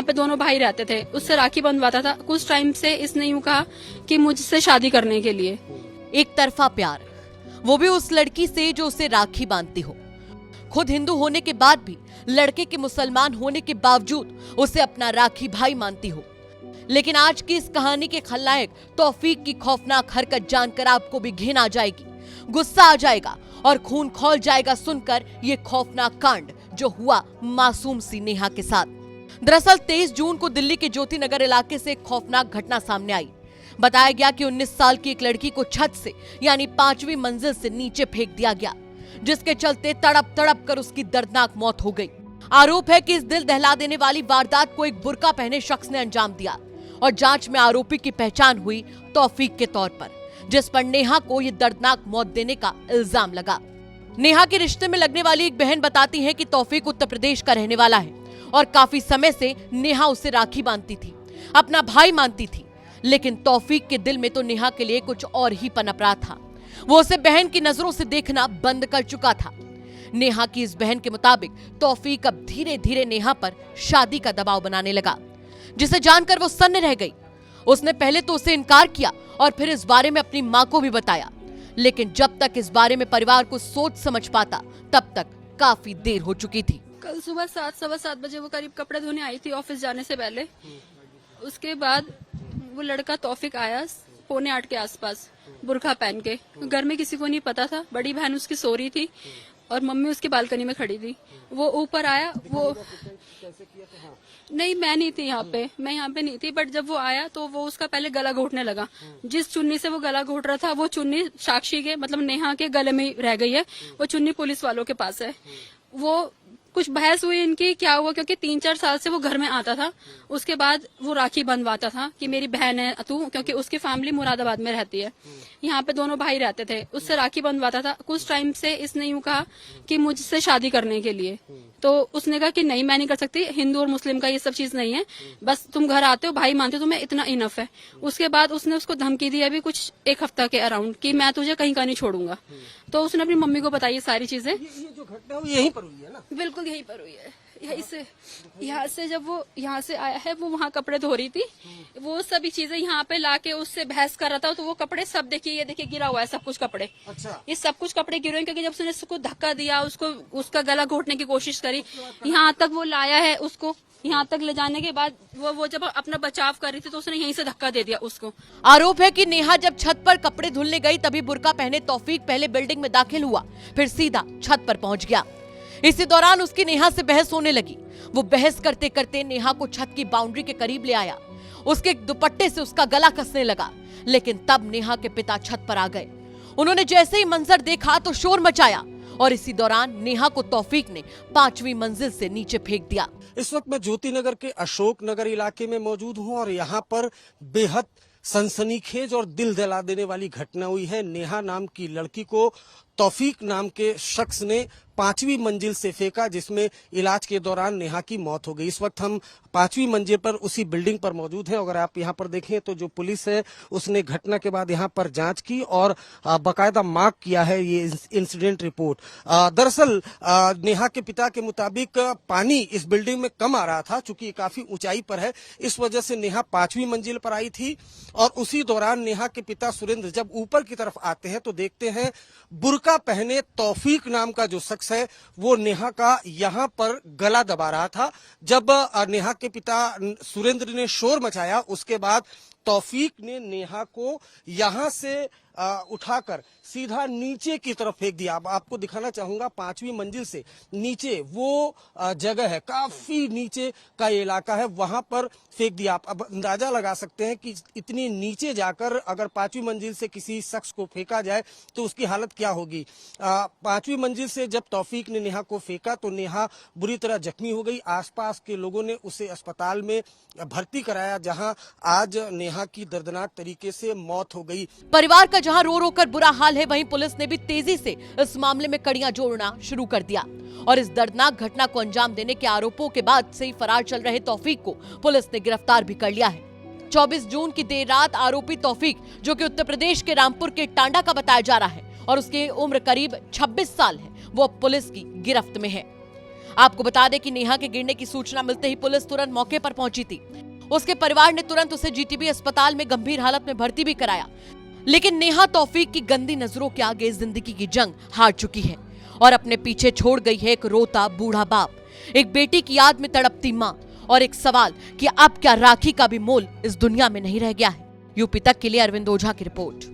पे दोनों भाई रहते थे, उससे राखी बंधवाता था। कुछ टाइम से इसने यूं कहा कि मुझसे शादी करने के लिए। एक तरफा प्यार, वो भी उस लड़की से जो उसे राखी बांधती हो। खुद हिंदू होने के बाद भी लड़के के मुसलमान होने के बावजूद उसे अपना राखी भाई मानती हो। लेकिन आज की इस कहानी के खलनायक तौफीक की खौफनाक हरकत जानकर आपको भी घिन आ जाएगी, गुस्सा आ जाएगा और खून खौल जाएगा सुनकर ये खौफनाक कांड जो हुआ मासूम सी नेहा के साथ। दरअसल 23 जून को दिल्ली के ज्योति नगर इलाके से एक खौफनाक घटना सामने आई। बताया गया कि 19 साल की एक लड़की को छत से यानी 5वीं मंजिल से नीचे फेंक दिया गया, जिसके चलते तड़प तड़प कर उसकी दर्दनाक मौत हो गई। आरोप है कि इस दिल दहला देने वाली वारदात को एक बुर्का पहने शख्स ने अंजाम दिया और जांच में आरोपी की पहचान हुई तौफीक के तौर पर, जिस पर नेहा को यह दर्दनाक मौत देने का इल्जाम लगा। नेहा के रिश्ते में लगने वाली एक बहन बताती है कि तौफीक उत्तर प्रदेश का रहने वाला है और काफी समय से नेहा उसे राखी बांधती थी, अपना भाई मानती थी। लेकिन तौफीक के दिल में तो नेहा के लिए कुछ और ही पनप रहा था। वो उसे बहन की नजरों से देखना बंद कर चुका था। नेहा की इस बहन के मुताबिक तौफीक अब धीरे धीरे नेहा पर शादी का दबाव बनाने लगा, जिसे जानकर वो सन्न रह गई। उसने पहले तो उसे इनकार किया और फिर इस बारे में अपनी मां को भी बताया, लेकिन जब तक इस बारे में परिवार को सोच समझ पाता तब तक काफी देर हो चुकी थी। कल सुबह 7-7:15 बजे वो करीब कपड़े धोने आई थी ऑफिस जाने से पहले। उसके बाद वो लड़का तौफीक आया 7:45 के आसपास, बुरखा पहन के। घर में किसी को नहीं पता था, बड़ी बहन उसकी सो रही थी और मम्मी उसकी बालकनी में खड़ी थी। वो ऊपर आया, वो नहीं, मैं नहीं थी यहाँ पे, मैं यहाँ पे नहीं थी, बट जब वो आया तो वो उसका पहले गला घोटने लगा। जिस चुन्नी से वो गला घोट रहा था वो चुन्नी साक्षी के मतलब नेहा के गले में रह गई है। वो चुन्नी पुलिस वालों के पास है। वो कुछ बहस हुई इनकी, क्या हुआ, क्योंकि 3-4 साल से वो घर में आता था। उसके बाद वो राखी बंधवाता था कि मेरी बहन है तू, क्योंकि उसकी फैमिली मुरादाबाद में रहती है। यहाँ पे दोनों भाई रहते थे, उससे राखी बंधवाता था। कुछ टाइम से इसने यूं कहा कि मुझसे शादी करने के लिए। तो उसने कहा कि नहीं, मैं नहीं कर सकती, हिंदू और मुस्लिम का ये सब चीज नहीं है, बस तुम घर आते हो, भाई मानते हो, तुम्हें इतना इनफ है। उसके बाद उसने उसको धमकी दी अभी कुछ 1 हफ्ता के अराउंड कि मैं तुझे कहीं का नहीं छोड़ूंगा। तो उसने अपनी मम्मी को बताई सारी चीजें। ये जो घटना हुई यहीं पर हुई है ना? बिल्कुल यहीं पर हुई है। यहाँ से जब वो यहाँ से आया है, वो वहाँ कपड़े धो रही थी, वो सभी चीजें यहाँ पे लाके उससे बहस कर रहा था। तो वो कपड़े सब देखिए, ये देखिए गिरा हुआ है सब कुछ कपड़े। अच्छा। ये सब कुछ कपड़े गिरे हैं, क्योंकि जब उसने उसको धक्का दिया, उसको उसका गला घोटने की कोशिश करी, यहाँ तक वो लाया है उसको। यहाँ तक ले जाने के बाद वो जब अपना बचाव कर रही थी तो उसने यहीं से धक्का दे दिया उसको। आरोप है कि नेहा जब छत पर कपड़े धुलने गई तभी बुर्का पहने तौफीक पहले बिल्डिंग में दाखिल हुआ, फिर सीधा छत पर पहुंच गया। इसी दौरान उसकी नेहा से बहस होने लगी। वो बहस करते करते नेहा को छत की बाउंड्री के करीब ले आया, उसके दुपट्टे से उसका गला कसने लगा। लेकिन तब नेहा के पिता छत पर आ गए। उन्होंने जैसे ही मंजर देखा तो शोर मचाया और इसी दौरान नेहा को तौफीक ने 5वीं मंजिल से नीचे फेंक दिया। इस वक्त मैं ज्योति नगर के अशोक नगर इलाके में मौजूद हूं और यहाँ पर बेहद सनसनीखेज और दिल दहला देने वाली घटना हुई है। नेहा नाम की लड़की को तौफीक नाम के शख्स ने 5वीं मंजिल से फेंका, जिसमें इलाज के दौरान नेहा की मौत हो गई। इस वक्त हम 5वीं मंजिल पर उसी बिल्डिंग पर मौजूद हैं। अगर आप यहाँ पर देखें तो जो पुलिस है उसने घटना के बाद यहाँ पर जांच की और बाकायदा मार्क किया है ये इंसिडेंट रिपोर्ट। दरअसल नेहा के पिता के मुताबिक पानी इस बिल्डिंग में कम आ रहा था, चूंकि काफी ऊंचाई पर है, इस वजह से नेहा 5वीं मंजिल पर आई थी। और उसी दौरान नेहा के पिता सुरेंद्र जब ऊपर की तरफ आते हैं तो देखते हैं बुर्का पहने तौफीक नाम का जो शख्स है वो नेहा का यहाँ पर गला दबा रहा था। जब नेहा के पिता सुरेंद्र ने शोर मचाया, उसके बाद तौफीक ने नेहा को यहाँ से उठाकर सीधा नीचे की तरफ फेंक दिया। अब आपको दिखाना चाहूंगा 5वीं मंजिल से नीचे वो जगह है, काफी नीचे का ये इलाका है, वहां पर फेंक दिया। आप अब अंदाजा लगा सकते हैं कि इतनी नीचे जाकर अगर 5वीं मंजिल से किसी शख्स को फेंका जाए तो उसकी हालत क्या होगी। 5वीं मंजिल से जब तौफीक ने नेहा को फेंका तो नेहा बुरी तरह जख्मी हो गई। आसपास के लोगों ने उसे अस्पताल में भर्ती कराया, जहां आज नेहा की दर्दनाक तरीके से मौत हो गई। परिवार का जहां रो रो कर बुरा हाल है, वहीं पुलिस ने भी तेजी से इस मामले में कड़ियां जोड़ना शुरू कर दिया और इस दर्दनाक घटना को अंजाम देने के आरोपों के बाद से ही फरार चल रहे तौफीक को पुलिस ने गिरफ्तार भी कर लिया है। 24 जून की देर रात आरोपी तौफीक, जो कि उत्तर प्रदेश के रामपुर के टांडा का बताया जा रहा है और उसकी उम्र करीब 26 साल है, वो पुलिस की गिरफ्त में है। आपको बता दें कि नेहा के गिरने की सूचना मिलते ही पुलिस तुरंत मौके पर पहुंची थी। उसके परिवार ने तुरंत उसे जीटीबी अस्पताल में गंभीर हालत में भर्ती भी कराया, लेकिन नेहा तौफीक की गंदी नजरों के आगे जिंदगी की जंग हार चुकी है और अपने पीछे छोड़ गई है एक रोता बूढ़ा बाप, एक बेटी की याद में तड़पती मां और एक सवाल कि अब क्या राखी का भी मोल इस दुनिया में नहीं रह गया है। यूपी तक के लिए अरविंद ओझा की रिपोर्ट।